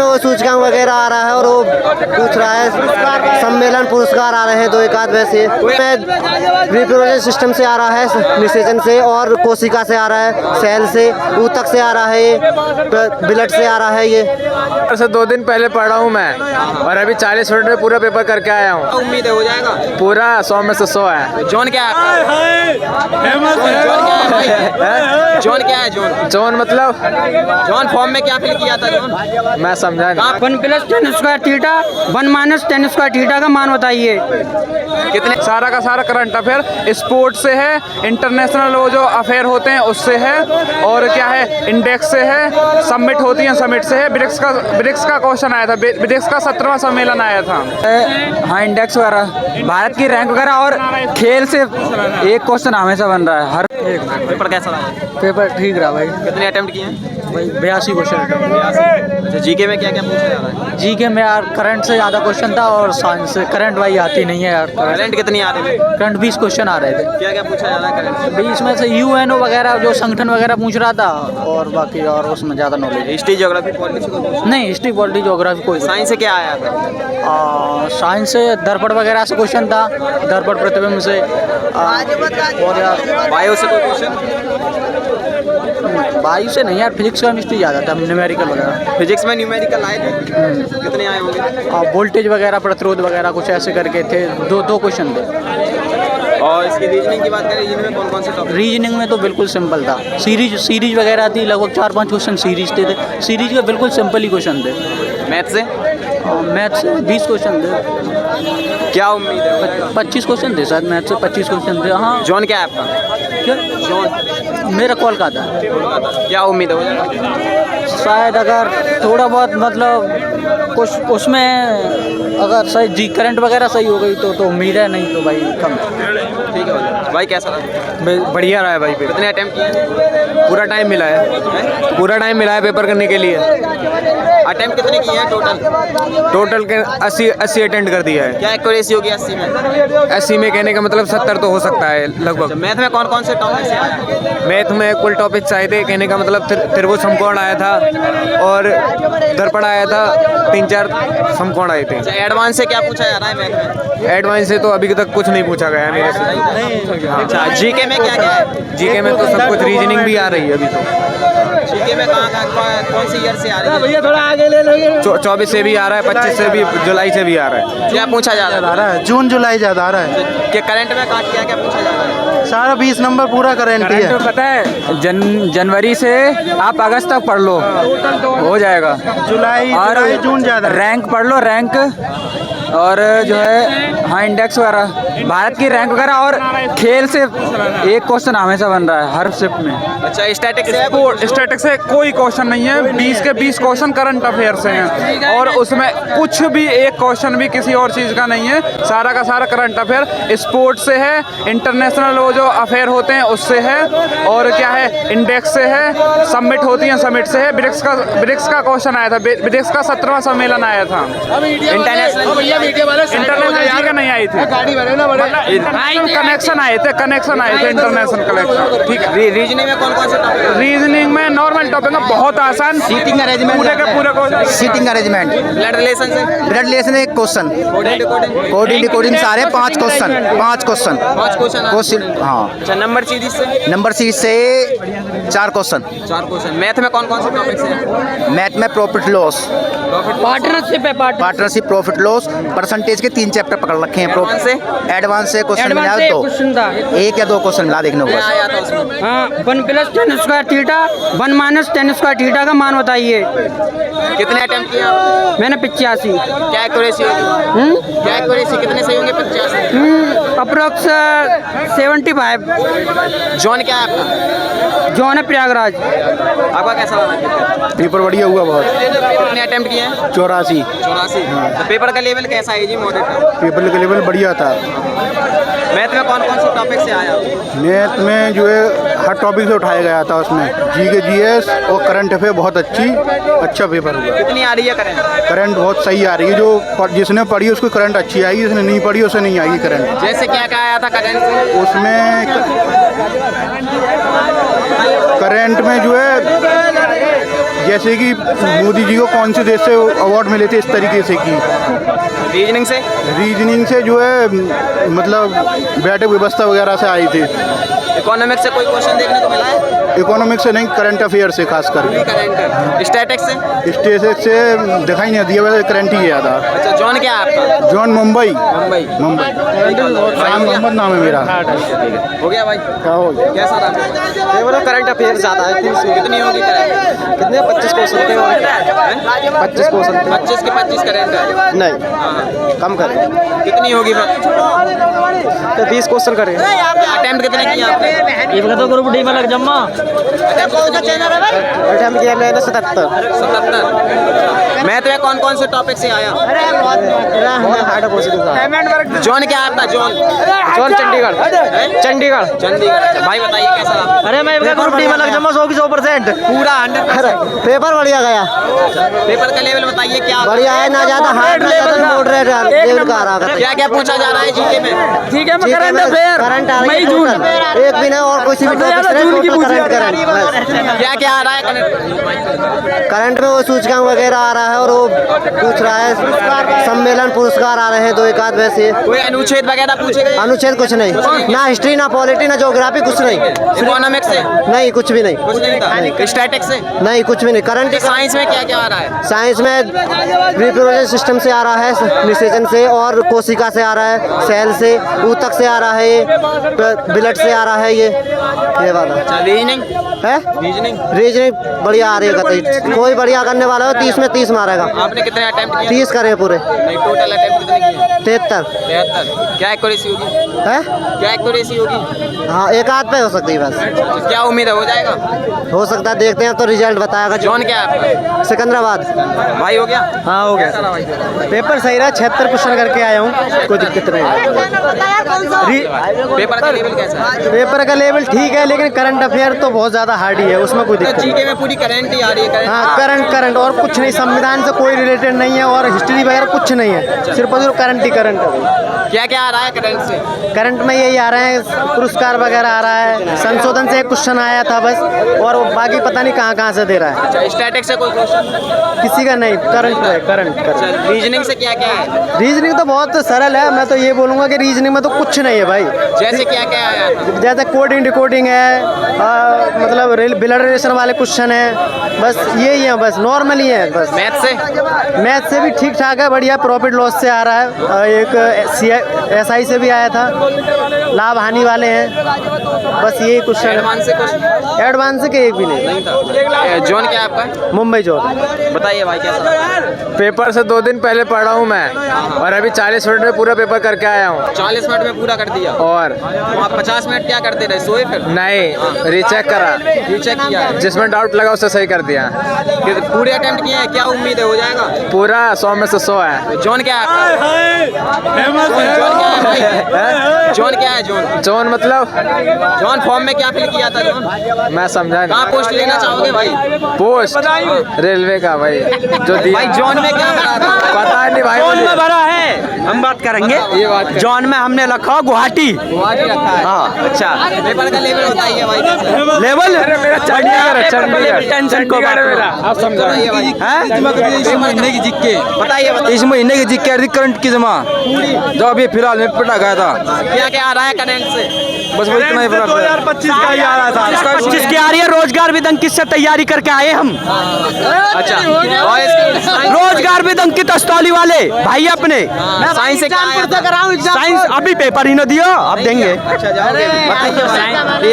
वो सूचकांक वगैरह आ रहा है और वो पूछ रहा है सम्मेलन पुरस्कार आ रहे हैं 2 एक आध वैसे रिप्रोडक्टिव सिस्टम से आ रहा है, निषेचन से और कोशिका से आ रहा है, सेल से, ऊतक से आ रहा है, ये ब्लड से आ रहा है। ये से 2 दिन पहले पढ़ा हूँ मैं और अभी 40 मिनट में पूरा पेपर करके आया हूँ। उम्मीद है हो जाएगा पूरा 100 में से 100 है। जॉन क्या है? जॉन क्या है? जॉन मतलब जॉन फॉर्म में क्या फिल किया था जॉन? मैं समझा नहीं। 1 + tan square theta 1 - tan square theta का मान बताइए। कितने? सारा का सारा करंट अफेयर स्पोर्ट्स से है, इंटरनेशनल वो जो अफेयर होते हैं उससे है, और क्या है इंडेक्स से है, सबमिट होती है समिट से है, ब्रिक्स का क्वेश्चन आया था, ब्रिक्स का 17वां सम्मेलन आया था। हाँ, इंडेक्स वगैरह, भारत की रैंक वगैरह और खेल से एक क्वेश्चन हमेशा बन रहा है हर एक। पेपर कैसा रहा? पेपर ठीक रहा भाई। कितने अटेम्प्ट किए हैं? भाई 82 क्वेश्चन। अच्छा, जीके में क्या क्या पूछा जा रहा है? जीके में यार करंट से ज़्यादा क्वेश्चन था और साइंस से करंट भाई आती नहीं है यार। करंट कितनी आ रही है? करंट 20 क्वेश्चन आ रहे थे। क्या क्या पूछा जा रहा है करंट से? 20 में से यूएनओ वगैरह जो संगठन वगैरह पूछ रहा था, और बाकी और उसमें ज़्यादा नॉलेज। हिस्ट्री, ज्योग्राफी, पॉलिटिक्स को पूछा? नहीं, हिस्ट्री पॉलिटी ज्योग्राफी कोई। साइंस से क्या आया था? साइंस से दर्पण वगैरह से क्वेश्चन था, दर्पण प्रतिबिंब से, और यार बायो से कोई क्वेश्चन? बायो से नहीं यार, फिजिक्स केमिस्ट्री ज़्यादा था, न्यूमेरिकल वगैरह। फिजिक्स में न्यूमेरिकल आए थे? कितने आए होंगे? वोल्टेज वगैरह, प्रतिरोध वगैरह कुछ ऐसे करके थे, दो क्वेश्चन थे। और इसकी रीजनिंग की बात करें, रीजनिंग में कौन कौन से टॉपिक? रीजनिंग में तो बिल्कुल सिंपल था, सीरीज वगैरह थी, लगभग 4-5 क्वेश्चन सीरीज थे, सीरीज के बिल्कुल सिंपल ही क्वेश्चन थे। मैथ से? मैथ से 20 क्वेश्चन थे। क्या उम्मीद है? 25 क्वेश्चन थे शायद, मैथ से 25 क्वेश्चन थे। हाँ। जॉन क्या है आपका? क्या? जॉन मेरा कोलकाता। क्या उम्मीद है हो जाएगा? शायद अगर थोड़ा बहुत मतलब कुछ उसमें अगर सही करंट वगैरह सही हो गई तो उम्मीद है, नहीं तो भाई कम। ठीक है भाई, कैसा रहा? बढ़िया रहा है भाई। कितने अटेम्प्ट किए हैं? पूरा टाइम मिला है, पूरा टाइम मिला है पेपर करने के लिए। अटेम्प्ट कितने किए हैं टोटल के 80 अटेंड कर दिया है। क्या एक्यूरेसी होगी 80 में? 80 में कहने का मतलब 70 तो हो सकता है लगभग। मैथ में कौन कौन से टॉपिक से आए? मैथ में कुल टॉपिक्स आए थे, कहने का मतलब त्रिभुज समकोण आया था और दर्पण आया था, 3-4 समकोण आए थे। एडवांस से क्या पूछा जा रहा है मैथ में? एडवांस से तो अभी तक कुछ नहीं पूछा गया है मेरे से। अच्छा, जीके में क्या क्या है? जीके में तो सब कुछ, रीजनिंग भी आ रही है अभी तो। जीके में कौन सी ईयर से आ रही है? भैया थोड़ा आगे ले लो। 24 से भी आ रहा है, 25 से भी, जुलाई से भी आ रहा है। क्या पूछा जा रहा है? जून जुलाई ज़्यादा आ रहा है कि करंट में क्या क्या पूछा जा रहा है? सारा 20 नंबर पूरा करंट ही है। पता है जनवरी से आप अगस्त तक पढ़ लो, हो जाएगा। जुलाई जून ज़्यादा। रैंक पढ़ लो, रैंक और जो है हाँ इंडेक्स वगैरह, भारत की रैंक वगैरह और खेल से एक क्वेश्चन हमेशा बन रहा है हर शिफ्ट में। अच्छा, स्टैटिक से कोई क्वेश्चन नहीं है, 20 के 20 क्वेश्चन करंट अफेयर से हैं और उसमें कुछ भी एक क्वेश्चन भी किसी और चीज़ का नहीं है, सारा का सारा करंट अफेयर स्पोर्ट्स से है, इंटरनेशनल वो जो अफेयर होते हैं उससे है, और क्या है इंडेक्स से है, सबमिट होती है समिट से है, ब्रिक्स का क्वेश्चन आया था, ब्रिक्स का 17वां सम्मेलन आया था। इंटरनेशनल का नहीं आई थी, कनेक्शन आए थे इंटरनेशनल कनेक्शन। ठीक है। रीजनिंग में कौन कौन से टॉपिक? रीजनिंग में नॉर्मल टॉपिक है, बहुत आसान। सीटिंग अरेंजमेंट, पूरे सीटिंग अरेंजमेंट, ब्लड रिलेशन से? ब्लड रिलेशन एक क्वेश्चन, कोडिंग डिकोडिंग सारे 5 क्वेश्चन। हाँ। अच्छा, नंबर सीरीज से? नंबर सीरीज से 4 क्वेश्चन। 4 क्वेश्चन। मैथ में कौन कौन से टॉपिक्स हैं? मैथ में प्रॉफिट लॉस, पार्टनरशिप है, पार्टनरशिप, प्रॉफिट लॉस, परसेंटेज के 3 चैप्टर पकड़ रखे हैं। एडवांस से क्वेश्चन मिला तो क्वेश्चन था 1 या 2 क्वेश्चन मिला देखने को। क्या आया था उसमें? हाँ, 1 + tan square theta 1 - tan square theta का मान बताइए। कितने अटेम्प्ट किए आपने? मैंने 85। क्या एक्यूरेसी होगी? क्या एक्यूरेसी कितने सही होंगे? 50? अप्रोक्स 75। जॉन क्या है आपका? जॉन है प्रयागराज। आपका कैसा रहा? पेपर बढ़िया हुआ बहुत। कितने अटेम्प्ट किए हैं? 84। 84। तो पेपर का लेवल कैसा है जी? मॉडरेट का? पेपर का लेवल बढ़िया था। मैथ में कौन कौन से टॉपिक से आया? मैथ में जो है हर टॉपिक से उठाया गया था, उसमें जीके जीएस और करंट अफेयर बहुत अच्छा पेपर हुआ। कितनी आ रही है करंट? करंट बहुत सही आ रही है, जो जिसने पढ़ी उसको करंट अच्छी आएगी, जिसने नहीं पढ़ी उसे नहीं आएगी करंट। जैसे क्या क्या आया था करंट से? उसमें करंट में जो है जैसे कि मोदी जी को कौन से देश से अवार्ड मिले थे, इस तरीके से की रीजनिंग से जो है मतलब बैठक व्यवस्था वगैरह से आई थी। इकोनॉमिक्स से कोई क्वेश्चन देखने को मिला है? इकोनॉमिक्स से नहीं, करंट अफेयर से खास करके। करंट। स्टैटिक्स से? स्टेटिक्स से दिखाई नहीं दिया, वैसे करंट ही गया था। अच्छा, जॉन क्या है आपका? जॉन मुंबई। मुंबई। शान मोहम्मद नाम है मेरा। हो गया भाई? क्या हो गया? कैसा रहा? ये बोलो करंट अफेयर ज़्यादा है। कितनी होगी करंट? कितने 25 क्वेश्चन थे? 25 क्वेश्चन थे। 25 के 25 करंट है? नहीं, कम करें कितनी होगी फिर? तो 20 क्वेश्चन करें। अटेम्प्ट कितने किए आपने? तो ग्रुप डी में लग जम्मा अटेम्प्ट किया मैंने 77। 77। मैथ में कौन कौन से टॉपिक से आया? Hard question. जॉन क्या आता? जॉन चंडीगढ़। चंडीगढ़। चंडीगढ़। भाई बताइए कैसा रहा? अरे मैं ग्रुप डी में लग जम्मा 100 की 100%। पूरा 100%। पेपर बढ़िया गया। पेपर का लेवल बताइए क्या? बढ़िया है, ना ज्यादा हार्ड ना ज्यादा मॉडरेट लेवल का आ रहा है। क्या क्या पूछा जा रहा है जीके में? ठीक है, मैं जीके करंट में अफेयर करंट आ रही है जून टोटल। एक भी ना और कोई सी भी टॉपिक से टोटल करंट बस। क्या क्या आ रहा है करंट? करंट में वो सूचकांक वगैरह आ रहा है और वो पूछ रहा है सम्मेलन पुरस्कार आ रहे हैं 2 एक आध वैसे। कोई अनुच्छेद वगैरह पूछे गए? अनुच्छेद कुछ नहीं, ना हिस्ट्री ना पॉलिटी ना ज्योग्राफी, कुछ नहीं। इकोनॉमिक्स से? नहीं, कुछ भी नहीं। कुछ नहीं था। स्टैटिक्स से? नहीं, कुछ भी नहीं। करंट साइंस में क्या क्या आ रहा है? साइंस में रिप्रोडक्टिव सिस्टम से आ रहा है, निषेचन से और कोशिका से आ रहा है, सेल से, ऊतक से आ रहा है, ये ब्लड से आ रहा है, ये वाला रीजनिंग है। रीजनिंग बढ़िया आ रही है कतई। कोई बढ़िया करने वाला हो 30 में 30 मारेगा। आपने कितने अटेम्प्ट किए? 30 करे पूरे। नहीं, टोटल अटेम्प्ट कितने किए? 73 73। क्या एक्यूरेसी होगी? है। क्या एक्यूरेसी होगी? हाँ, एक आध पे हो सकती है बस। क्या उम्मीद है, हो जाएगा? हो सकता है, देखते हैं तो रिजल्ट बताएगा। जॉन क्या है आपका? सिकंदराबाद। भाई हो गया? हाँ, हो गया। पेपर सही रहा, 76 क्वेश्चन करके आया हूँ, कोई दिक्कत नहीं है। पेपर का लेवल कैसा है? पेपर का लेवल ठीक है, लेकिन करंट अफेयर तो बहुत ज़्यादा हार्ड ही है, उसमें कोई दिक्कत नहीं। जीके में पूरी करंट ही आ रही है? हाँ, करंट और कुछ नहीं, संविधान से कोई रिलेटेड नहीं है और हिस्ट्री वगैरह कुछ नहीं है, सिर्फ और सिर्फ करंट ही करंट है। क्या क्या आ रहा है करंट से? करंट में यही आ रहे हैं, पुरस्कार वगैरह आ रहा है, संशोधन से एक क्वेश्चन आया था बस, और वो बाकी पता नहीं कहाँ से दे रहा है। अच्छा, स्टैटिक्स से कोई क्वेश्चन? किसी का नहीं, करंट है, करंट। रीजनिंग से क्या क्या है? रीजनिंग तो बहुत सरल है, मैं तो ये बोलूँगा कि रीजनिंग में तो कुछ नहीं है भाई। जैसे क्या क्या आया था? जैसे कोडिंग डिकोडिंग है, मतलब ब्लड रिलेशन वाले क्वेश्चन है, बस यही है, बस नॉर्मल ही है बस। मैथ से भी ठीक ठाक है, बढ़िया। प्रॉफिट लॉस से आ रहा है, एक SI से भी आया था, लाभ हानि वाले हैं, बस यही क्वेश्चन है। एडवांस के एक भी नहीं। जॉन क्या है आपका? मुंबई जॉन। बताइए भाई कैसा? पेपर से 2 दिन पहले पढ़ा हूँ मैं, और अभी 40 मिनट में पूरा पेपर करके आया हूँ। 40 मिनट में पूरा कर दिया? और आप 50 मिनट क्या करते रहे, सोए फिर? नहीं, रीचेक करा, रीचेक किया है? जिसमें डाउट लगा उसे सही कर दिया। पूरे अटेम्प्ट किए हैं, क्या उम्मीद है, हो जाएगा? पूरा 100 में से 100 है। जॉन क्या है आपका? जॉन क्या है? जॉन मतलब जॉन फॉर्म में क्या फिल किया था जॉन? मैं समझा नहीं। कहाँ पोस्ट लेना चाहोगे भाई? पोस्ट रेलवे का भाई, जो दिया। भाई जॉन में क्या भरा था? पता नहीं भाई, जॉन में भरा है, हम बात करेंगे। ये बात कर। जॉन में हमने रखा गुवाहाटी। गुवाहाटी रखा है? हाँ। अच्छा, पेपर का लेवल बताइए भाई कैसा? लेवल चंडीगढ़ टेंशन को बात करो। आप समझा। बताइए भाई। इस महीने की जिक के बताइए इस महीने की जिक के करंट की जमा जो अभी फिलहाल में पटा गया था, क्या क्या आ रहा है करंट से? बस वो इतना ही फिलहाल 2025 का ही आ रहा था। 25 की आ रही है। रोजगार विदंग किससे तैयारी करके आए हम? अच्छा, और इसकी रोजगार विदंग की तस्तौली वाले भाई अपने। साइंस से क्या आया था? साइंस अभी पेपर ही न दियो, अब देंगे। अच्छा, जाओगे? बताइए भाई।